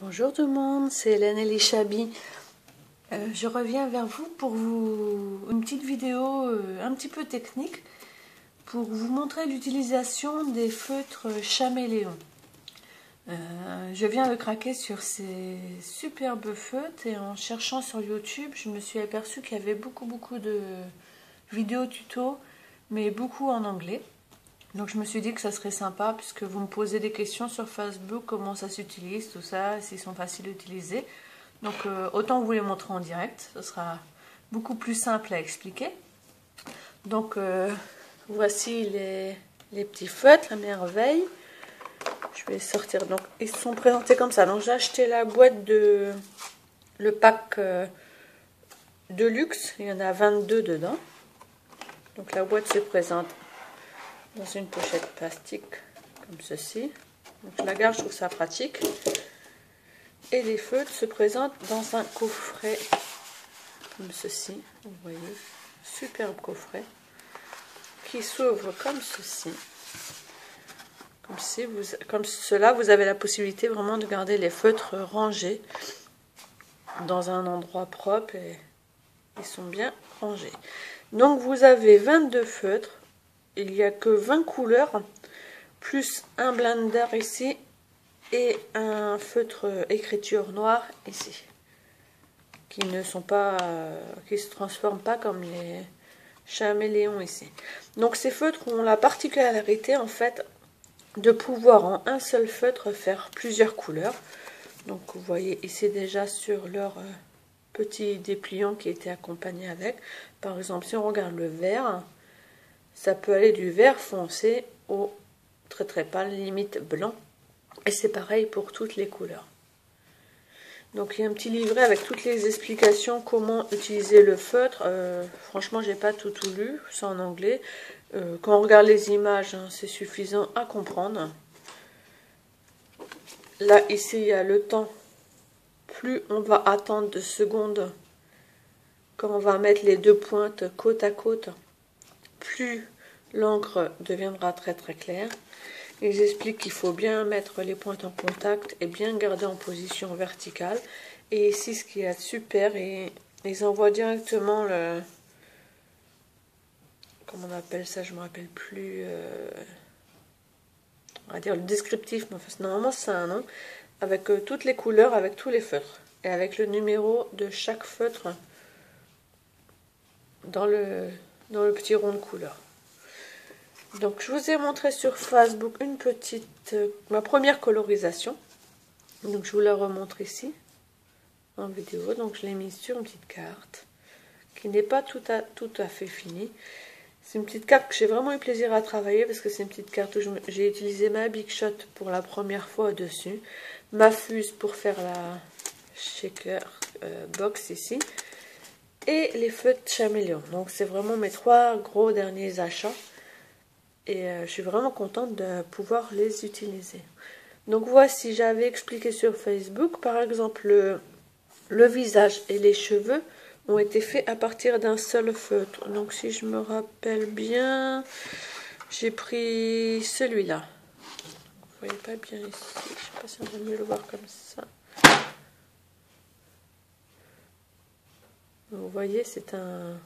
Bonjour tout le monde, c'est Hélène Elishabi. Je reviens vers vous pour une petite vidéo un petit peu technique pour vous montrer l'utilisation des feutres Chaméléon. Je viens de craquer sur ces superbes feutres et en cherchant sur YouTube, je me suis aperçue qu'il y avait beaucoup de vidéos tuto, mais beaucoup en anglais. Donc je me suis dit que ça serait sympa puisque vous me posez des questions sur Facebook, comment ça s'utilise, tout ça, s'ils sont faciles à utiliser. Donc autant vous les montrer en direct, ce sera beaucoup plus simple à expliquer. Donc voici les petits feutres, la merveille. Je vais sortir, donc ils sont présentés comme ça. Donc j'ai acheté la boîte le pack de luxe, il y en a 22 dedans. Donc la boîte se présente dans une pochette plastique comme ceci. Donc je la garde, je trouve ça pratique. Et les feutres se présentent dans un coffret comme ceci. Vous voyez, superbe coffret qui s'ouvre comme ceci. Comme cela, vous avez la possibilité vraiment de garder les feutres rangés dans un endroit propre et ils sont bien rangés. Donc vous avez 22 feutres. Il n'y a que 20 couleurs, plus un blender ici et un feutre écriture noire ici, qui ne sont pas, qui se transforment pas comme les Chaméléons ici. Donc ces feutres ont la particularité en fait de pouvoir en un seul feutre faire plusieurs couleurs. Donc vous voyez ici déjà sur leur petit dépliant qui était accompagné avec. Par exemple, si on regarde le vert, ça peut aller du vert foncé au très pâle, limite blanc. Et c'est pareil pour toutes les couleurs. Donc il y a un petit livret avec toutes les explications comment utiliser le feutre. Franchement, j'ai pas tout lu, c'est en anglais. Quand on regarde les images, hein, c'est suffisant à comprendre. Là, ici, il y a le temps. Plus on va attendre de secondes, quand on va mettre les deux pointes côte à côte, plus l'encre deviendra très claire. Ils expliquent qu'il faut bien mettre les pointes en contact et bien garder en position verticale. Et ici, ce qui est super, et ils envoient directement le... Comment on appelle ça? Je ne me rappelle plus. On va dire le descriptif, mais enfin, normalement c'est un nom. Avec toutes les couleurs, avec tous les feutres. Et avec le numéro de chaque feutre dans le petit rond de couleur. Donc je vous ai montré sur Facebook une petite, ma première colorisation. Donc je vous la remontre ici en vidéo. Donc je l'ai mise sur une petite carte qui n'est pas tout à fait finie. C'est une petite carte que j'ai vraiment eu plaisir à travailler parce que c'est une petite carte où j'ai utilisé ma Big Shot pour la première fois au-dessus, ma fuse pour faire la shaker box ici et les feutres Chaméléon. Donc c'est vraiment mes 3 gros derniers achats. Et je suis vraiment contente de pouvoir les utiliser. Donc voici, j'avais expliqué sur Facebook, par exemple, le visage et les cheveux ont été faits à partir d'un seul feutre. Donc si je me rappelle bien, j'ai pris celui-là. Vous voyez pas bien ici, je sais pas si on va mieux le voir comme ça. Vous voyez, c'est un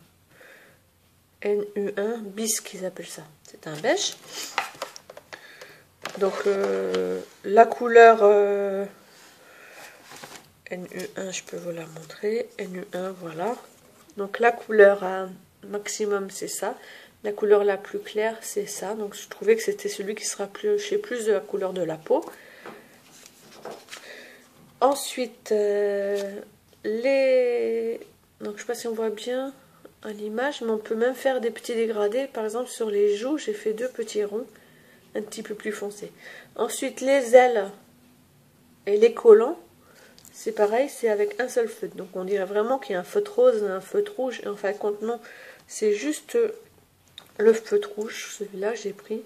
NU1 bis qu'ils appellent ça. C'est un beige. Donc la couleur NU1, je peux vous la montrer. NU1, voilà. Donc la couleur maximum, c'est ça. La couleur la plus claire, c'est ça. Donc je trouvais que c'était celui qui se rapprochait plus de la couleur de la peau. Ensuite, donc je sais pas si on voit bien à l'image, mais on peut même faire des petits dégradés. Par exemple, sur les joues, j'ai fait 2 petits ronds, un petit peu plus foncés. Ensuite, les ailes et les collants, c'est pareil, c'est avec un seul feutre. Donc on dirait vraiment qu'il y a un feutre rose et un feutre rouge. Et en fin de compte, non, c'est juste le feutre rouge. Celui-là, j'ai pris.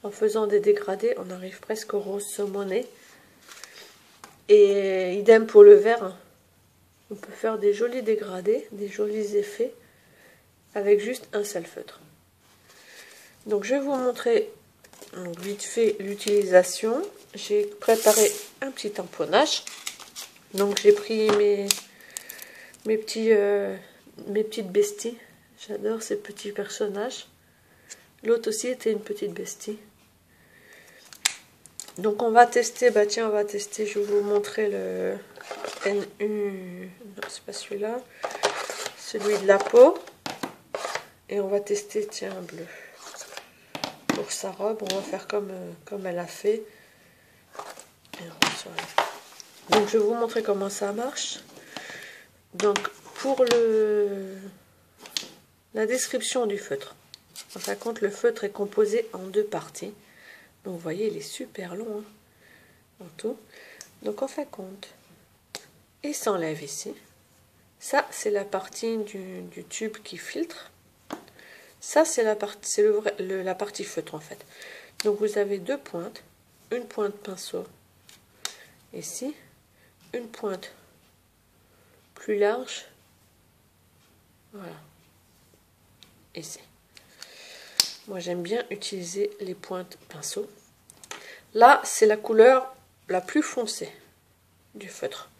En faisant des dégradés, on arrive presque au rose saumoné. Et idem pour le vert. On peut faire des jolis dégradés, des jolis effets avec juste un seul feutre. Donc je vais vous montrer vite fait l'utilisation. j'ai préparé un petit tamponnage. Donc j'ai pris mes petites besties. J'adore ces petits personnages. L'autre aussi était une petite bestie. Donc on va tester, bah tiens, on va tester, je vais vous montrer le NU, non c'est pas celui-là, celui de la peau. Et on va tester, tiens, un bleu. Pour sa robe, on va faire comme elle a fait. Donc je vais vous montrer comment ça marche. Donc pour la description du feutre. En fin de compte, le feutre est composé en 2 parties. Donc vous voyez, il est super long hein, en tout. Donc en fin de compte, il s'enlève ici. Ça, c'est la partie du tube qui filtre. Ça, c'est la partie feutre en fait. Donc vous avez 2 pointes, une pointe pinceau ici, une pointe plus large, voilà, ici. Moi j'aime bien utiliser les pointes pinceau. Là c'est la couleur la plus foncée du feutre.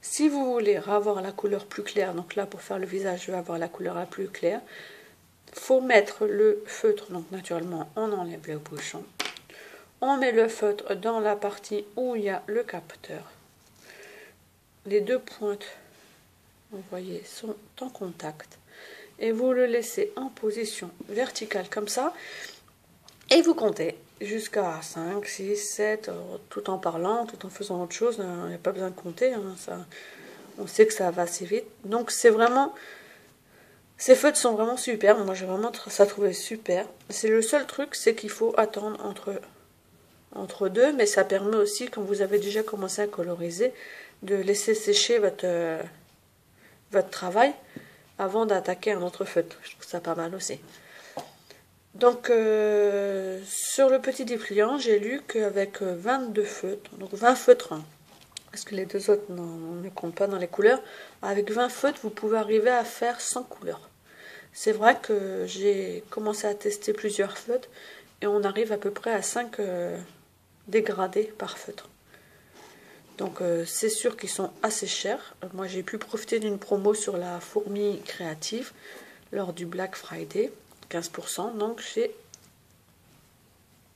Si vous voulez avoir la couleur plus claire, donc là pour faire le visage je vais avoir la couleur la plus claire, faut mettre le feutre, donc naturellement on enlève le bouchon, on met le feutre dans la partie où il y a le capteur. Les 2 pointes, vous voyez, sont en contact. Et vous le laissez en position verticale comme ça. Et vous comptez jusqu'à 5, 6, 7, tout en parlant, tout en faisant autre chose. Il n'y a pas besoin de compter. Hein, ça, on sait que ça va assez vite. Donc c'est vraiment... Ces feutres sont vraiment super. Moi j'ai vraiment ça trouvé super. C'est le seul truc, c'est qu'il faut attendre entre deux. Mais ça permet aussi, quand vous avez déjà commencé à coloriser, de laisser sécher votre travail avant d'attaquer un autre feutre. Je trouve ça pas mal aussi. Donc sur le petit dépliant, j'ai lu qu'avec 22 feutres, donc 20 feutres, hein, parce que les 2 autres ne comptent pas dans les couleurs, avec 20 feutres, vous pouvez arriver à faire 100 couleurs. C'est vrai que j'ai commencé à tester plusieurs feutres, et on arrive à peu près à 5 dégradés par feutre. Donc c'est sûr qu'ils sont assez chers. Moi j'ai pu profiter d'une promo sur la fourmi créative lors du Black Friday, 15%, donc j'ai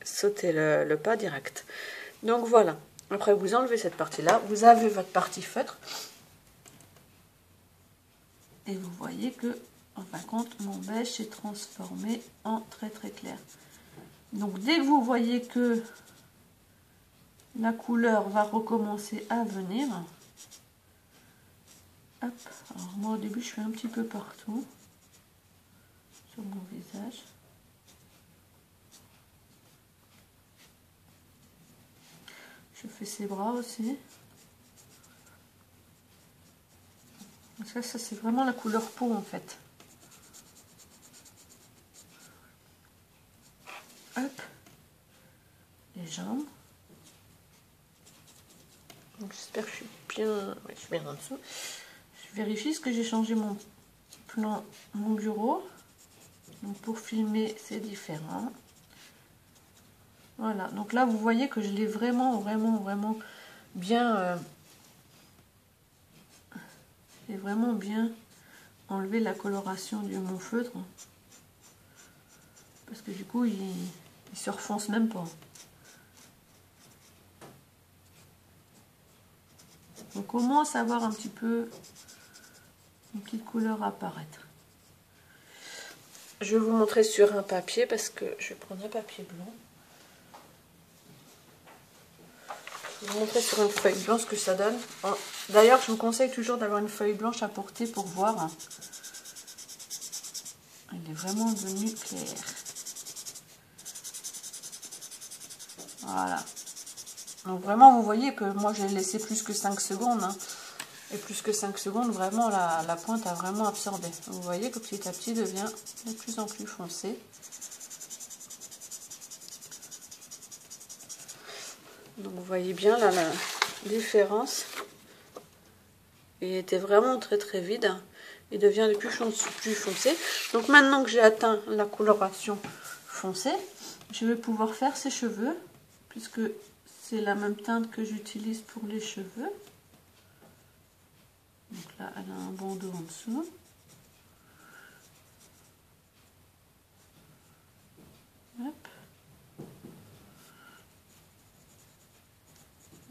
sauté le pas direct. Donc voilà, après vous enlevez cette partie là, vous avez votre partie feutre, et vous voyez que en fin de compte mon beige s'est transformé en très très clair. Donc dès que vous voyez que la couleur va recommencer à venir, hop, alors moi au début je fais un petit peu partout sur mon visage. Je fais ses bras aussi. Ça c'est vraiment la couleur peau en fait. Hop, les jambes. Donc j'espère que je suis bien, ouais, je suis bien en dessous. Je vérifie ce que j'ai changé mon plan, mon bureau. Donc pour filmer c'est différent. Voilà, donc là vous voyez que je l'ai vraiment bien, j'ai vraiment bien enlevé la coloration de mon feutre, parce que du coup il se refonce même pas. On commence à voir un petit peu une petite couleur apparaître. Je vais vous montrer sur un papier, parce que je vais prendre un papier blanc. Je vais vous montrer sur une feuille blanche ce que ça donne. D'ailleurs, je vous conseille toujours d'avoir une feuille blanche à porter pour voir. Il est vraiment devenu clair. Voilà. Donc vraiment, vous voyez que moi, j'ai laissé plus que 5 secondes. Hein. Et plus que 5 secondes, vraiment, la pointe a vraiment absorbé. Vous voyez que petit à petit, devient de plus en plus foncé. Donc vous voyez bien là la différence. Il était vraiment très très vide. Il devient de plus foncé. Donc maintenant que j'ai atteint la coloration foncée, je vais pouvoir faire ses cheveux, puisque c'est la même teinte que j'utilise pour les cheveux. Donc là, elle a un bandeau en dessous. Hop.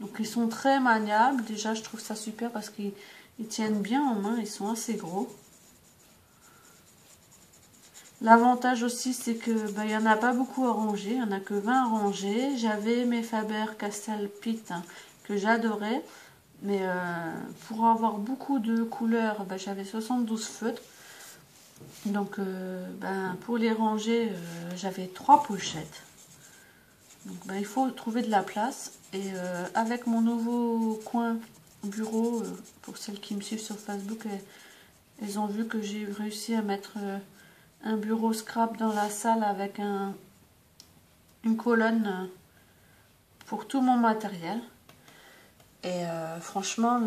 Donc ils sont très maniables. Déjà, je trouve ça super parce qu'ils tiennent bien en main. Ils sont assez gros. L'avantage aussi, c'est que il n'y en a pas beaucoup à ranger. Il n'y en a que 20 à ranger. J'avais mes Faber-Castell Pitt que j'adorais. Mais pour avoir beaucoup de couleurs, j'avais 72 feutres. Donc pour les ranger, j'avais 3 pochettes. Donc il faut trouver de la place. Et avec mon nouveau coin bureau, pour celles qui me suivent sur Facebook, elles ont vu que j'ai réussi à mettre un bureau scrap dans la salle avec une colonne pour tout mon matériel. Et franchement,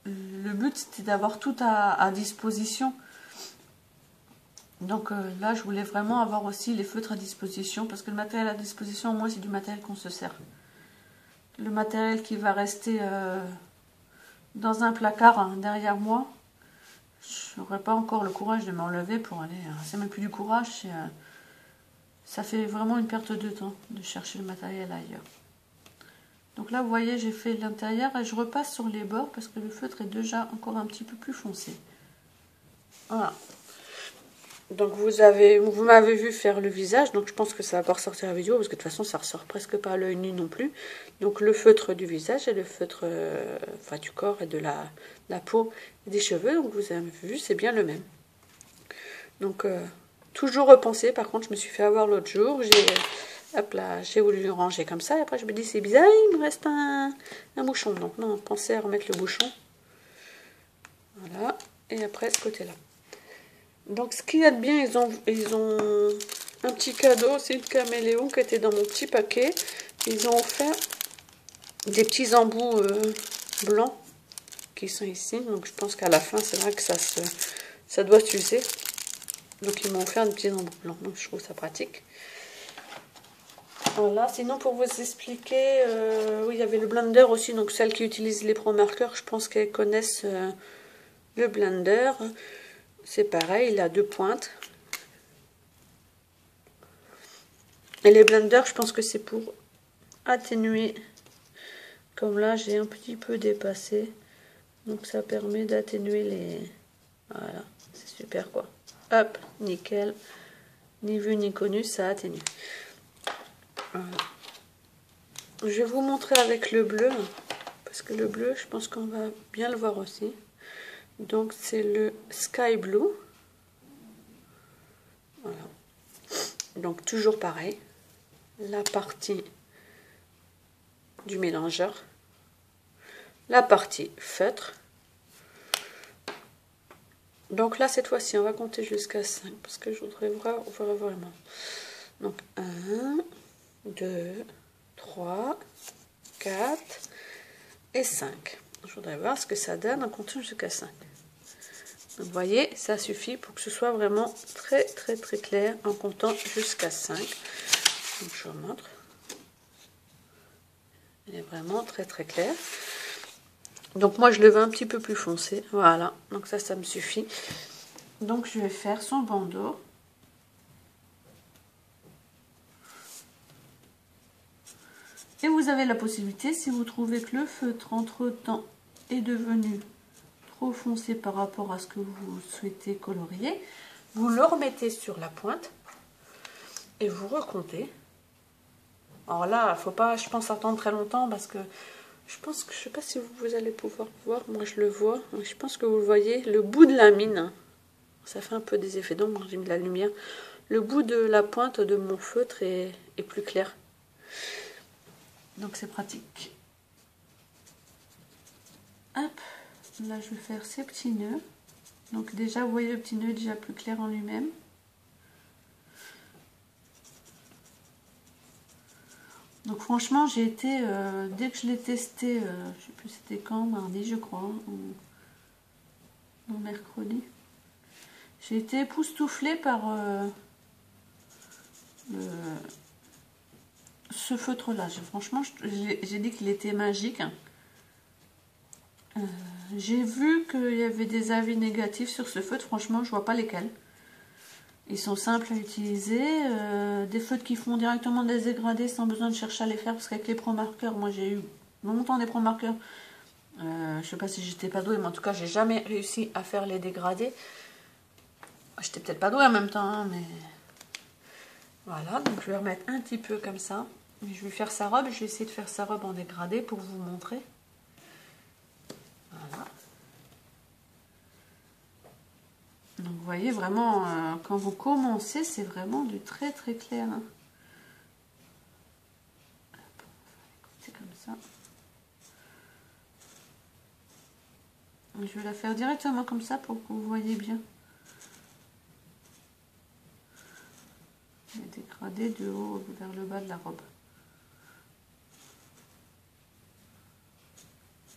le but c'était d'avoir tout à disposition. Donc là, je voulais vraiment avoir aussi les feutres à disposition, parce que le matériel à disposition, moi, c'est du matériel qu'on se sert. Le matériel qui va rester dans un placard derrière moi, je n'aurai pas encore le courage de m'enlever pour aller... c'est même plus du courage, ça fait vraiment une perte de temps de chercher le matériel ailleurs. Donc là, vous voyez, j'ai fait l'intérieur et je repasse sur les bords parce que le feutre est déjà encore un petit peu plus foncé. Voilà. Donc vous m'avez vu faire le visage, donc je pense que ça va pas ressortir la vidéo parce que de toute façon ça ressort presque pas à l'œil nu non plus. Donc le feutre du visage et le feutre du corps et de la peau et des cheveux, donc vous avez vu, c'est bien le même. Donc toujours repenser. Par contre, je me suis fait avoir l'autre jour, j'ai voulu le ranger comme ça et après je me dis c'est bizarre, il me reste un bouchon. Donc non, pensez à remettre le bouchon. Voilà, et après ce côté-là. Donc ce qu'il y a de bien, ils ont un petit cadeau, c'est une caméléon qui était dans mon petit paquet. Ils ont offert des petits embouts blancs qui sont ici. Donc je pense qu'à la fin, c'est vrai que ça doit s'user. Donc ils m'ont offert des petits embouts blancs, donc je trouve ça pratique. Voilà, sinon pour vous expliquer, oui, il y avait le blender aussi. Donc celles qui utilisent les Pro Markers, je pense qu'elles connaissent le blender. C'est pareil, il a 2 pointes. Et les blenders, je pense que c'est pour atténuer. Comme là, j'ai un petit peu dépassé. Donc ça permet d'atténuer les... Voilà, c'est super quoi. Hop, nickel. Ni vu ni connu, ça atténue. Voilà. Je vais vous montrer avec le bleu. Parce que le bleu, je pense qu'on va bien le voir aussi. Donc c'est le Sky Blue. Voilà. Donc toujours pareil. La partie du mélangeur. La partie feutre. Donc là, cette fois-ci, on va compter jusqu'à 5. Parce que je voudrais voir vraiment. Donc 1, 2, 3, 4 et 5. Je voudrais voir ce que ça donne en comptant jusqu'à 5. Donc, vous voyez, ça suffit pour que ce soit vraiment très clair en comptant jusqu'à 5. Donc je vous montre. Il est vraiment très clair. Donc moi je le veux un petit peu plus foncé. Voilà, donc ça me suffit. Donc je vais faire son bandeau. Et vous avez la possibilité, si vous trouvez que le feutre entre temps est devenu trop foncé par rapport à ce que vous souhaitez colorier, vous le remettez sur la pointe et vous recomptez. Alors là, il ne faut pas, je pense, attendre très longtemps parce que je pense que, je ne sais pas si vous allez pouvoir voir, moi je le vois, je pense que vous le voyez, le bout de la mine, ça fait un peu des effets d'ombre, j'ai mis de la lumière, le bout de la pointe de mon feutre est plus clair. Donc c'est pratique. Hop, là je vais faire ces petits nœuds. Donc déjà vous voyez le petit nœud est déjà plus clair en lui-même. Donc franchement j'ai été, dès que je l'ai testé, je sais plus c'était quand, mardi je crois, ou mercredi, j'ai été époustouflée par ce feutre-là. Franchement, j'ai dit qu'il était magique. J'ai vu qu'il y avait des avis négatifs sur ce feutre. Franchement, je vois pas lesquels. Ils sont simples à utiliser. Des feutres qui font directement des dégradés sans besoin de chercher à les faire. Parce qu'avec les Pro Markers, moi j'ai eu longtemps des Pro Markers. Je sais pas si j'étais pas douée, mais en tout cas, j'ai jamais réussi à faire les dégradés. J'étais peut-être pas douée en même temps, hein, mais... Voilà, donc je vais remettre un petit peu comme ça. Je vais faire sa robe. Je vais essayer de faire sa robe en dégradé pour vous montrer. Voilà. Donc vous voyez vraiment, quand vous commencez, c'est vraiment du très très clair. Hein. C'est comme ça. Je vais la faire directement comme ça pour que vous voyez bien. Les dégradés de haut vers le bas de la robe.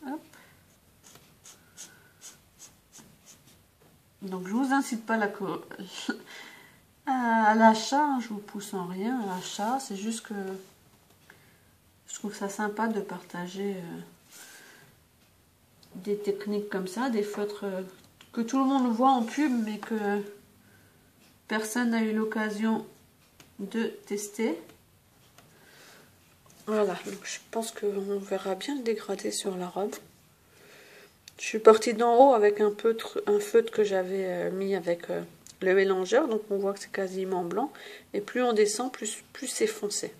Hop. Donc je vous incite pas à l'achat, je vous pousse en rien à l'achat, c'est juste que je trouve ça sympa de partager des techniques comme ça, des feutres que tout le monde voit en pub mais que personne n'a eu l'occasion de tester. Voilà, donc je pense qu'on verra bien le dégradé sur la robe. Je suis partie d'en haut avec un feutre que j'avais mis avec le mélangeur, donc on voit que c'est quasiment blanc. Et plus on descend, plus c'est foncé.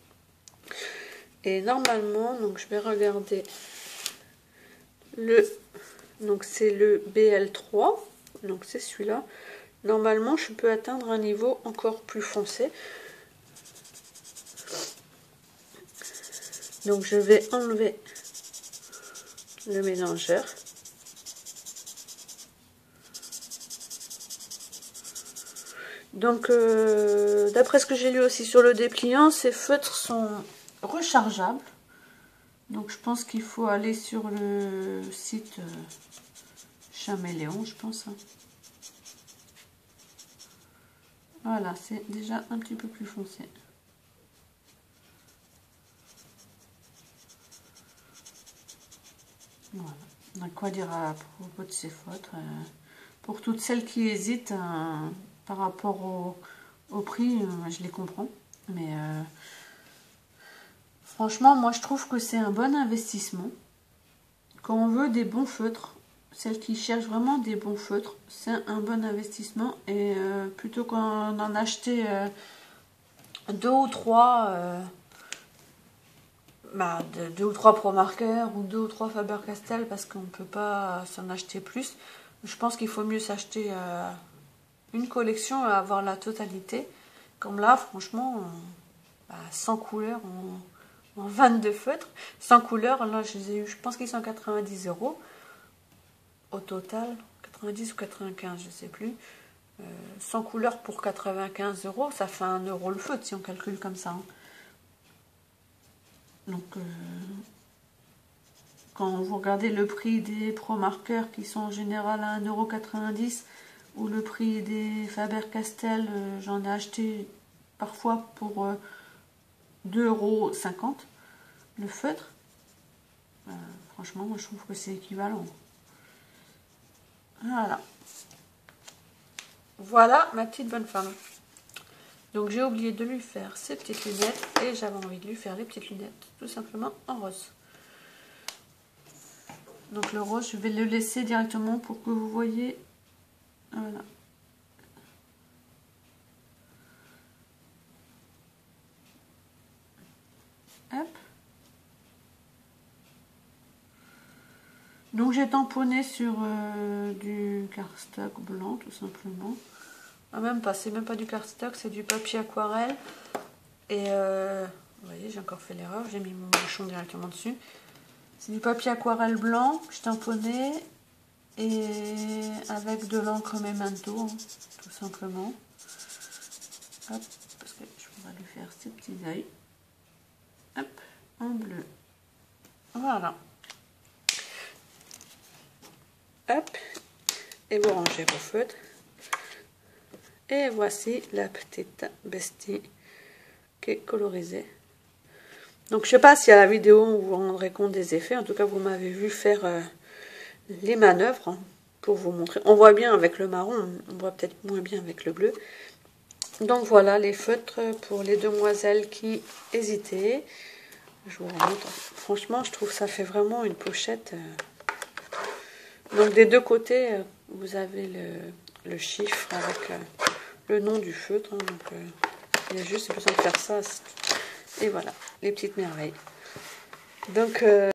Et normalement, donc je vais regarder donc c'est le BL3, donc c'est celui-là. Normalement, je peux atteindre un niveau encore plus foncé. Donc je vais enlever le mélangeur. Donc, d'après ce que j'ai lu aussi sur le dépliant, ces feutres sont rechargeables. Donc, je pense qu'il faut aller sur le site Chaméléon, je pense. Hein. Voilà, c'est déjà un petit peu plus foncé. Voilà. Donc, quoi dire à propos de ces feutres pour toutes celles qui hésitent par rapport au prix, je les comprends. Mais franchement, moi je trouve que c'est un bon investissement. Quand on veut des bons feutres, celles qui cherchent vraiment des bons feutres, c'est un bon investissement. Et plutôt qu'en acheter 2 ou 3, 2 ou 3 Pro Markers ou 2 ou 3 Faber-Castell parce qu'on ne peut pas s'en acheter plus, je pense qu'il faut mieux s'acheter une collection et avoir la totalité. Comme là, franchement, 100 couleurs en 22 feutres. 100 couleurs, là, je les ai eu, je pense qu'ils sont 90 € au total. 90 ou 95, je sais plus. 100 couleurs pour 95 €, ça fait 1 € le feutre si on calcule comme ça. Hein. Donc, quand vous regardez le prix des Pro Markers qui sont en général à 1,90 € ou le prix des Faber-Castell, j'en ai acheté parfois pour 2,50 € le feutre. Franchement, moi je trouve que c'est équivalent. Voilà. Voilà ma petite bonne femme. Donc j'ai oublié de lui faire ses petites lunettes et j'avais envie de lui faire les petites lunettes tout simplement en rose. Donc le rose, je vais le laisser directement pour que vous voyez. Voilà. Hop. Donc j'ai tamponné sur du cardstock blanc tout simplement. Ah, même pas, c'est même pas du cardstock, c'est du papier aquarelle. Et vous voyez, j'ai encore fait l'erreur, j'ai mis mon bouchon directement dessus. C'est du papier aquarelle blanc que je tamponnais et avec de l'encre Memento, hein, tout simplement. Hop, parce que je pourrais lui faire ses petits yeux. Hop, en bleu. Voilà. Hop, et vous rangez vos feutres. Et voici la petite bestie qui est colorisée. Donc je sais pas si à la vidéo vous vous rendrez compte des effets. En tout cas, vous m'avez vu faire les manœuvres hein, pour vous montrer. On voit bien avec le marron, on voit peut-être moins bien avec le bleu. Donc voilà les feutres pour les demoiselles qui hésitaient. Je vous remontre. Franchement, je trouve que ça fait vraiment une pochette. Donc des deux côtés, vous avez le chiffre avec le nom du feutre. Hein, donc il y a juste besoin de faire ça. Et voilà, les petites merveilles. Donc